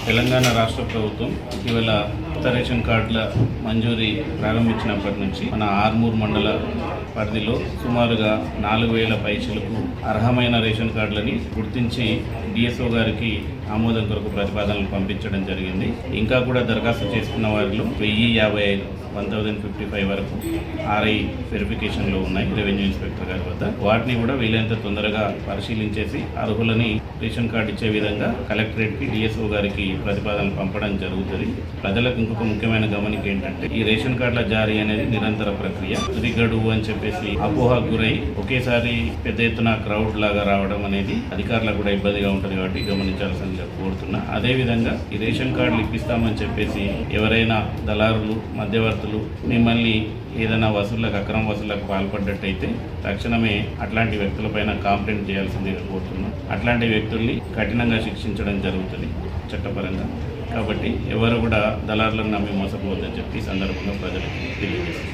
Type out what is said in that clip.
తెలంగాణ రాష్ట్ర ప్రభుత్వం ఇటీవల కొత్త రేషన్ కార్డుల మంజూరీ ప్రారంభించినప్పటి నుంచి మన ఆర్మూర్ మండల పరిధిలో సుమారుగా 4,000 పైసలకు అర్హమైన రేషన్ కార్డులని గుర్తించి డిఎస్ఓ గారికి ఆమోదం కొరకు ప్రతిపాదనలు పంపించడం జరిగింది. ఇంకా కూడా దరఖాస్తు చేసుకున్న వారిలో 1055 వరకు ఆర్ఐ వెరిఫికేషన్లో ఉన్నాయి రెవెన్యూ ఇన్స్పెక్టర్ గారి వద్ద. వాటిని కూడా వీలైనంత తొందరగా పరిశీలించేసి అర్హులని రేషన్ కార్డు ఇచ్చే విధంగా కలెక్టరేట్కి డిఎస్ఓ గారికి ప్రతిపాదనలు పంపడం జరుగుతుంది. ప్రజలకు ఇంకొక ముఖ్యమైన గమనిక ఏంటంటే ఈ రేషన్ కార్డుల జారీ అనేది నిరంతర ప్రక్రియ. తుది గడువు అని చెప్పేసి అపోహకు గురై ఒకేసారి పెద్ద ఎత్తున క్రౌడ్ లాగా రావడం అనేది అధికారులకు కూడా ఇబ్బందిగా ఉంటుంది కాబట్టి గమనించాల్సిందిగా కోరుతున్నా. అదేవిధంగా ఈ రేషన్ కార్డులు ఇప్పిస్తామని చెప్పేసి ఎవరైనా దళారులు మధ్యవర్తులు మిమ్మల్ని ఏదైనా అక్రమ వసూళ్లకు పాల్పడ్డట్టయితే తక్షణమే అట్లాంటి వ్యక్తులపైన కంప్లైంట్ చేయాల్సిందిగా కోరుతున్నాం. అట్లాంటి వ్యక్తుల్ని కఠినంగా శిక్షించడం జరుగుతుంది చట్టపరంగా. కాబట్టి ఎవరు కూడా దళారులను నమ్మి మోసపోవద్దని చెప్పి ఈ సందర్భంగా ప్రజలకు తెలియజేస్తారు.